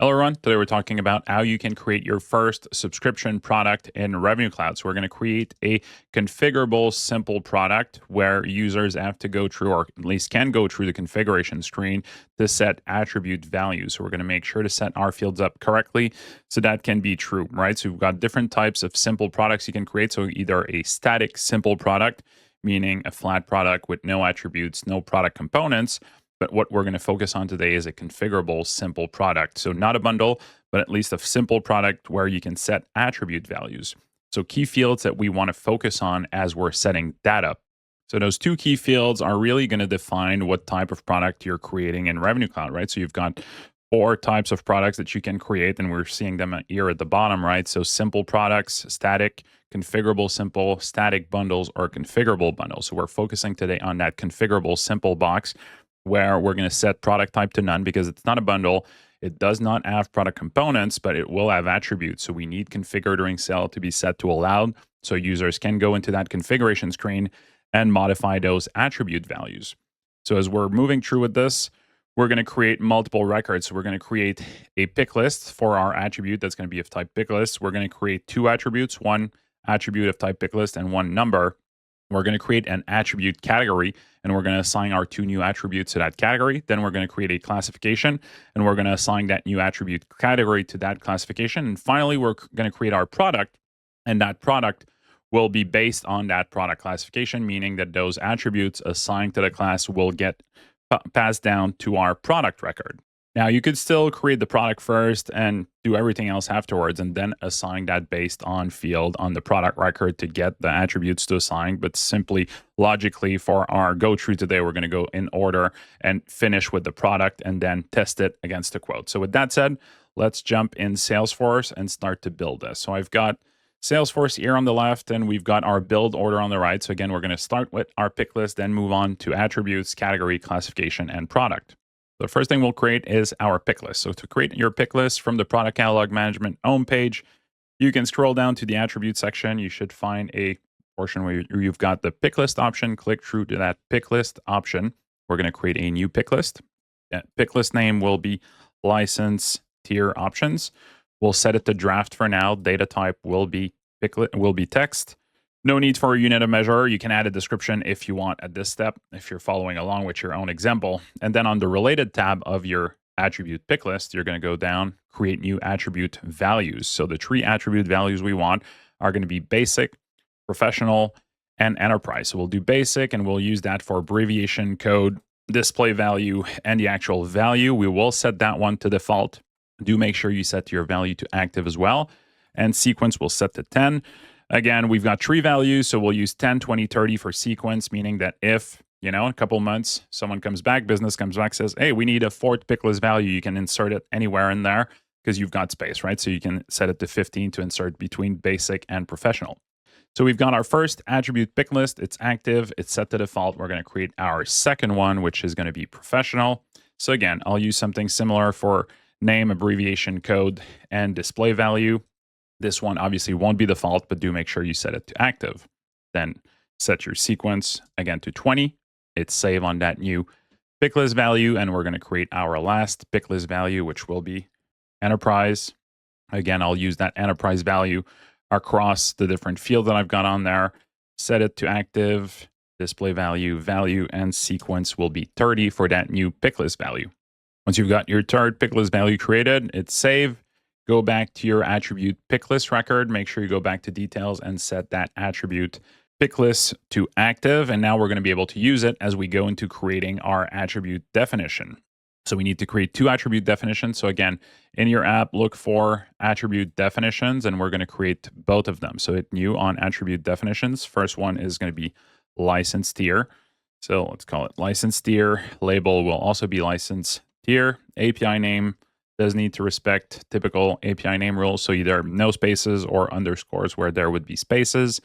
Hello, everyone. Today we're talking about how you can create your first subscription product in Revenue Cloud. So we're going to create a configurable, simple product where users have to go through, or at least can go through the configuration screen to set attribute values. So we're going to make sure to set our fields up correctly so that can be true, right? So we've got different types of simple products you can create. So either a static simple product, meaning a flat product with no attributes, no product components. But what we're going to focus on today is a configurable simple product. So not a bundle, but at least a simple product where you can set attribute values. So key fields that we want to focus on as we're setting data. So those two key fields are really going to define what type of product you're creating in Revenue Cloud, right? So you've got 4 types of products that you can create, and we're seeing them here at the bottom, right? So simple products, static, configurable simple, static bundles, or configurable bundles. So we're focusing today on that configurable simple box where we're going to set product type to none because it's not a bundle. It does not have product components, but it will have attributes. So we need configure during sale to be set to allowed so users can go into that configuration screen and modify those attribute values. So as we're moving through with this, we're going to create multiple records. So we're going to create a pick list for our attribute that's going to be of type pick list. We're going to create 2 attributes, 1 attribute of type pick list and 1 number. We're going to create an attribute category, and we're going to assign our 2 new attributes to that category. Then we're going to create a classification, and we're going to assign that new attribute category to that classification. And finally, we're going to create our product, and that product will be based on that product classification, meaning that those attributes assigned to the class will get passed down to our product record. Now, you could still create the product first and do everything else afterwards, and then assign that based on field on the product record to get the attributes to assign. But simply logically for our go through today, we're going to go in order and finish with the product and then test it against the quote. So with that said, let's jump in Salesforce and start to build this. So I've got Salesforce here on the left, and we've got our build order on the right. So again, we're going to start with our pick list, then move on to attributes, category, classification, and product. The first thing we'll create is our pick list. So to create your pick list from the product catalog management homepage, you can scroll down to the attribute section. You should find a portion where you've got the pick list option. Click through to that pick list option. We're going to create a new pick list. That pick list name will be license tier options. We'll set it to draft for now. Data type will be text. No need for a unit of measure. You can add a description if you want at this step, if you're following along with your own example. And then on the related tab of your attribute pick list, you're going to go down, create new attribute values. So the 3 attribute values we want are going to be basic, professional, and enterprise. So we'll do basic, and we'll use that for abbreviation code, display value, and the actual value. We will set that one to default. Do make sure you set your value to active as well. And sequence will set to 10. Again, we've got 3 values, so we'll use 10, 20, 30 for sequence, meaning that if, in a couple months, someone comes back, business comes back, says, hey, we need a 4th picklist value, you can insert it anywhere in there because you've got space, right? So you can set it to 15 to insert between basic and professional. So we've got our first attribute pick list. It's active. It's set to default. We're going to create our second one, which is going to be professional. So again, I'll use something similar for name, abbreviation code, and display value. This one obviously won't be default, but do make sure you set it to active. Then set your sequence again to 20. It's save on that new picklist value, and we're going to create our last picklist value, which will be enterprise. Again, I'll use that enterprise value across the different fields that I've got on there. Set it to active, display value, and sequence will be 30 for that new picklist value. Once you've got your third picklist value created, it's save. Go back to your attribute picklist record. Make sure you go back to details and set that attribute picklist to active. And now we're going to be able to use it as we go into creating our attribute definition. So we need to create 2 attribute definitions. So again, in your app, look for attribute definitions, and we're going to create both of them. So hit new on attribute definitions. First one is going to be license tier. So let's call it license tier. Label will also be license tier. API name does need to respect typical API name rules. So either no spaces or underscores where there would be spaces.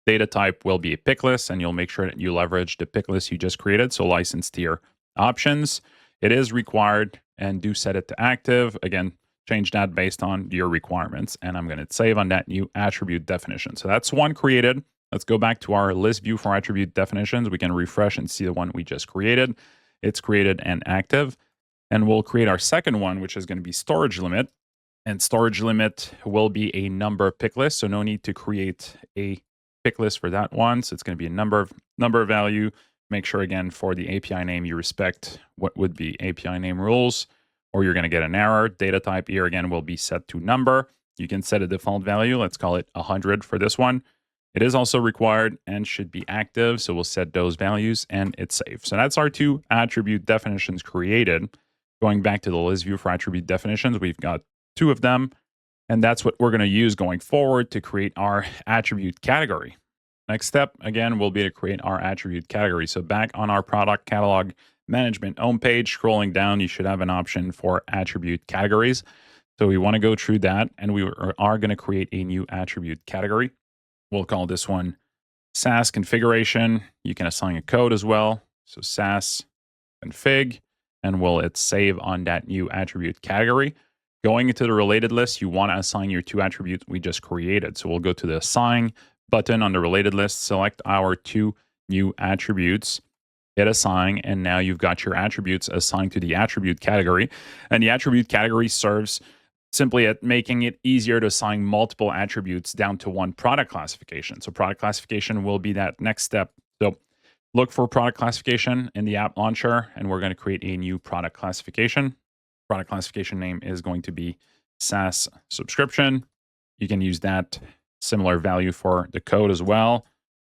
Data type will be a picklist, and you'll make sure that you leverage the picklist you just created. So license tier options. It is required, and do set it to active. Again, change that based on your requirements. And I'm going to save on that new attribute definition. So that's one created. Let's go back to our list view for attribute definitions. We can refresh and see the one we just created. It's created and active. And we'll create our second one, which is going to be storage limit. And storage limit will be a number pick list. So no need to create a pick list for that one. So it's going to be a number value. Make sure again for the API name you respect what would be API name rules, or you're going to get an error. Data type here again will be set to number. You can set a default value. Let's call it 100 for this one. It is also required and should be active. So we'll set those values and it's safe. So that's our two attribute definitions created. Going back to the list view for attribute definitions, we've got two of them. And that's what we're going to use going forward to create our attribute category. Next step, again, will be to create our attribute category. So back on our product catalog management homepage, scrolling down, you should have an option for attribute categories. So we want to go through that, and we are going to create a new attribute category. We'll call this one SaaS configuration. You can assign a code as well. So SaaS config, and we'll hit save on that new attribute category. Going into the related list, you want to assign your two attributes we just created. So we'll go to the assign button on the related list, select our two new attributes, hit assign, and now you've got your attributes assigned to the attribute category. And the attribute category serves simply at making it easier to assign multiple attributes down to one product classification. So product classification will be that next step. So look for product classification in the app launcher, and we're going to create a new product classification. Product classification name is going to be SaaS subscription. You can use that similar value for the code as well.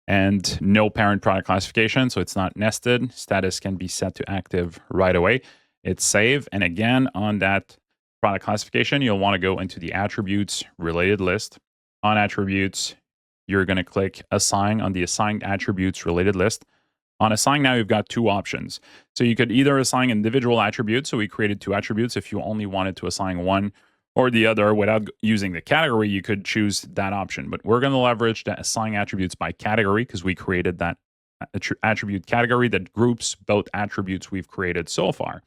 And no parent product classification, so it's not nested. Status can be set to active right away. It's save. And again, on that product classification, you'll want to go into the attributes related list. On attributes, you're going to click assign on the assigned attributes related list. On assign now, you've got two options. So you could either assign individual attributes. So we created two attributes. If you only wanted to assign one or the other without using the category, you could choose that option. But we're going to leverage the assign attributes by category because we created that attribute category that groups both attributes we've created so far.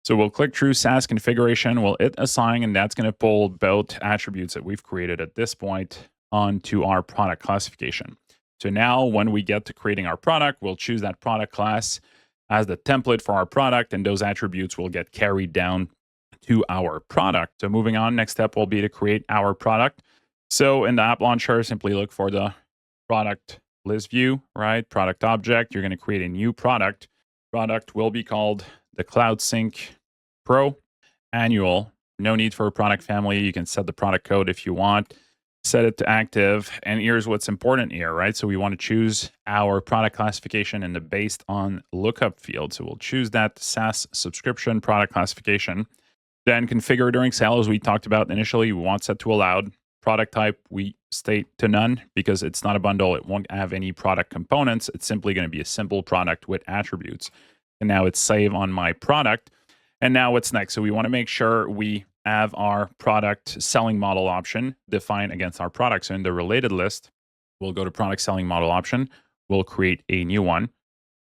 So we'll click through SaaS configuration, we'll hit assign, and that's going to pull both attributes that we've created at this point onto our product classification. So now when we get to creating our product, we'll choose that product class as the template for our product, and those attributes will get carried down to our product. So moving on, next step will be to create our product. So in the app launcher, simply look for the product list view, right? Product object, you're going to create a new product. Product will be called the Cloud Sync Pro Annual. No need for a product family. You can set the product code if you want. Set it to active. And here's what's important here, right? So we want to choose our product classification in the based on lookup field. So we'll choose that SaaS subscription product classification. Then configure during sale, as we talked about initially, we want set to allowed. Product type, we state to none because it's not a bundle. It won't have any product components. It's simply going to be a simple product with attributes. And now it's save on my product. And now what's next? So we want to make sure we have our product selling model option defined against our product. So in the related list, we'll go to product selling model option. We'll create a new one.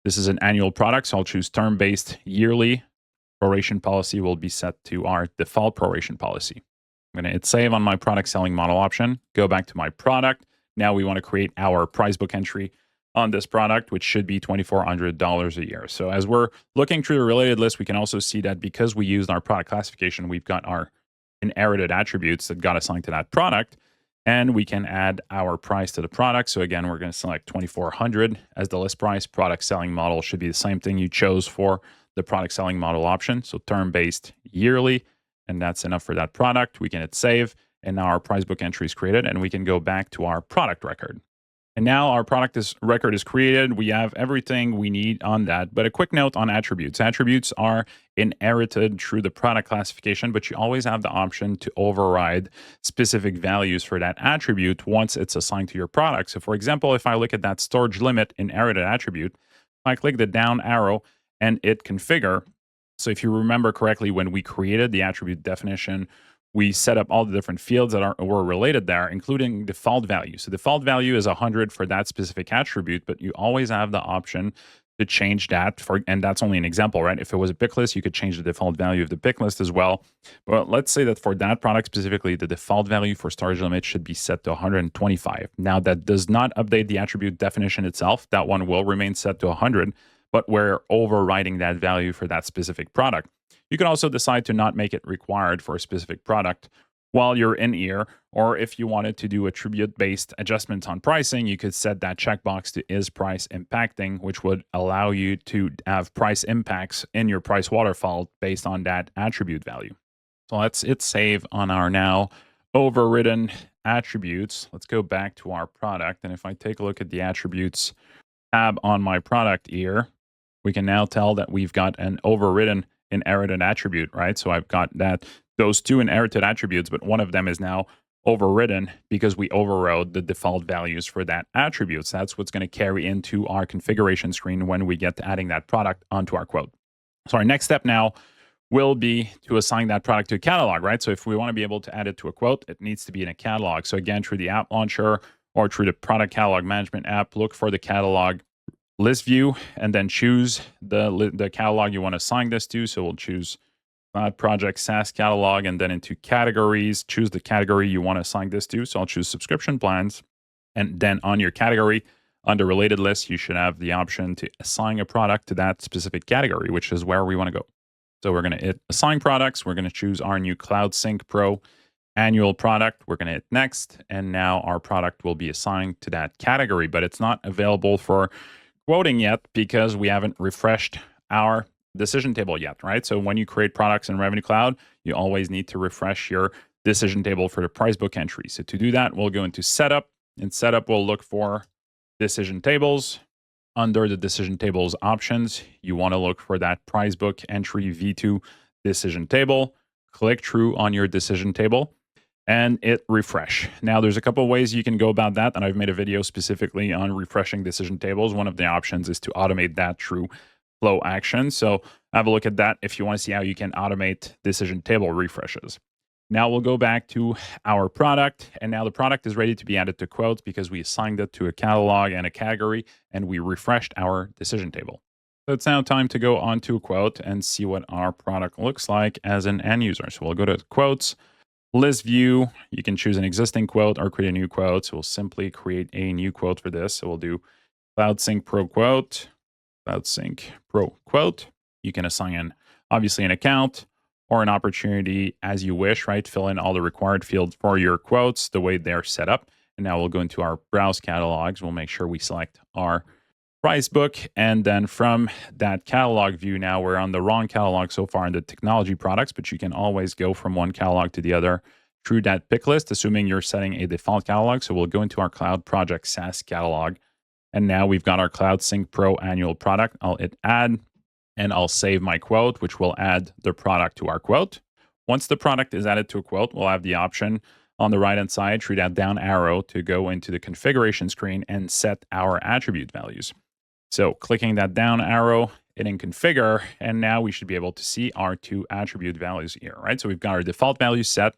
This is an annual product, so I'll choose term-based yearly. Proration policy will be set to our default proration policy. I'm going to hit save on my product selling model option. Go back to my product. Now we want to create our price book entry on this product, which should be $2,400 a year. So as we're looking through the related list, we can also see that because we used our product classification, we've got our inherited attributes that got assigned to that product, and we can add our price to the product. So again, we're going to select $2,400 as the list price. Product selling model should be the same thing you chose for the product selling model option. So term-based yearly, and that's enough for that product. We can hit save, and now our price book entry is created, and we can go back to our product record. And now our product record is created. We have everything we need on that. But a quick note on attributes. Attributes are inherited through the product classification, but you always have the option to override specific values for that attribute once it's assigned to your product. So for example, if I look at that storage limit inherited attribute, I click the down arrow and hit configure. So if you remember correctly, when we created the attribute definition, we set up all the different fields that were related there, including default value. So default value is 100 for that specific attribute, but you always have the option to change that and that's only an example, right? If it was a pick list, you could change the default value of the pick list as well. But let's say that for that product specifically, the default value for storage limit should be set to 125. Now that does not update the attribute definition itself. That one will remain set to 100, but we're overriding that value for that specific product. You can also decide to not make it required for a specific product while you're in here, or if you wanted to do attribute-based adjustments on pricing, you could set that checkbox to is price impacting, which would allow you to have price impacts in your price waterfall based on that attribute value. So let's hit save on our now overridden attributes. Let's go back to our product. And if I take a look at the attributes tab on my product here, we can now tell that we've got an overridden inherited attribute, right? So I've got those two inherited attributes, but one of them is now overridden because we overrode the default values for that attribute. So that's what's going to carry into our configuration screen when we get to adding that product onto our quote. So our next step now will be to assign that product to a catalog, right? So if we want to be able to add it to a quote, it needs to be in a catalog. So again, through the app launcher or through the product catalog management app, look for the catalog list view and then choose the catalog you want to assign this to. So we'll choose project SaaS catalog, and then into categories, choose the category you want to assign this to. So I'll choose subscription plans. And then on your category, under related list, you should have the option to assign a product to that specific category, which is where we want to go. So we're going to hit assign products. We're going to choose our new Cloud Sync Pro annual product. We're going to hit next. And now our product will be assigned to that category, but it's not available for quoting yet because we haven't refreshed our decision table yet, right? So when you create products in Revenue Cloud, you always need to refresh your decision table for the price book entry. So to do that, we'll go into setup. In setup, we'll look for decision tables. Under the decision tables options, you want to look for that price book entry V2 decision table. Click true on your decision table and hit refresh. Now, there's a couple of ways you can go about that, and I've made a video specifically on refreshing decision tables. One of the options is to automate that through flow action. So have a look at that if you want to see how you can automate decision table refreshes. Now we'll go back to our product, and now the product is ready to be added to quotes because we assigned it to a catalog and a category, and we refreshed our decision table. So it's now time to go on to a quote and see what our product looks like as an end user. So we'll go to quotes, list view. You can choose an existing quote or create a new quote. So we'll simply create a new quote for this. So we'll do Cloud Sync Pro quote, Cloud Sync Pro quote. You can assign obviously an account or an opportunity as you wish, right? Fill in all the required fields for your quotes the way they're set up. And now we'll go into our browse catalogs. We'll make sure we select our price book. And then from that catalog view, now we're on the wrong catalog so far in the technology products, but you can always go from one catalog to the other through that pick list, assuming you're setting a default catalog. So we'll go into our Cloud Project SaaS catalog. And now we've got our Cloud Sync Pro annual product. I'll hit add. And I'll save my quote, which will add the product to our quote. Once the product is added to a quote, we'll have the option on the right-hand side through that down arrow to go into the configuration screen and set our attribute values. So clicking that down arrow, hitting configure, and now we should be able to see our two attribute values here, right? So we've got our default value set,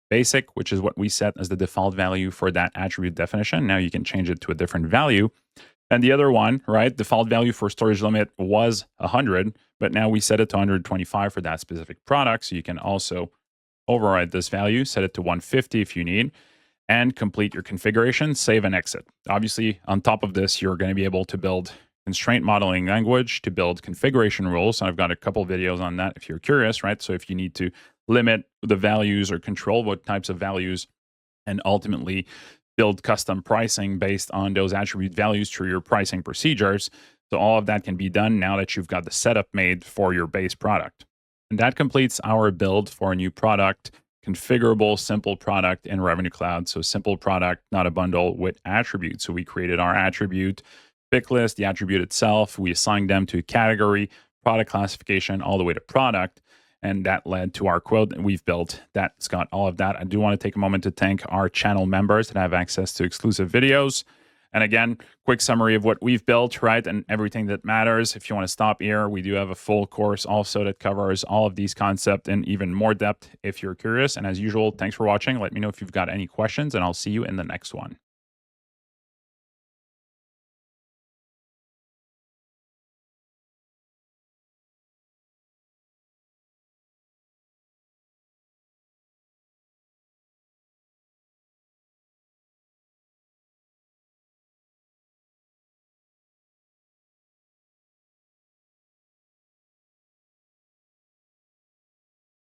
basic, which is what we set as the default value for that attribute definition. Now you can change it to a different value. And the other one, right, default value for storage limit was 100, but now we set it to 125 for that specific product. So you can also override this value, set it to 150 if you need, and complete your configuration, save and exit. Obviously, on top of this, you're going to be able to build constraint modeling language to build configuration rules. And I've got a couple videos on that if you're curious, right? So if you need to limit the values or control what types of values and ultimately build custom pricing based on those attribute values through your pricing procedures. So all of that can be done now that you've got the setup made for your base product. And that completes our build for a new product, configurable, simple product in Revenue Cloud. So simple product, not a bundle with attributes. So we created our attribute, Picklist, the attribute itself. We assigned them to a category, product classification, all the way to product. And that led to our quote that we've built that's got all of that. I do want to take a moment to thank our channel members that have access to exclusive videos. And again, quick summary of what we've built, right? And everything that matters. If you want to stop here, we do have a full course also that covers all of these concepts in even more depth if you're curious. And as usual, thanks for watching. Let me know if you've got any questions, and I'll see you in the next one.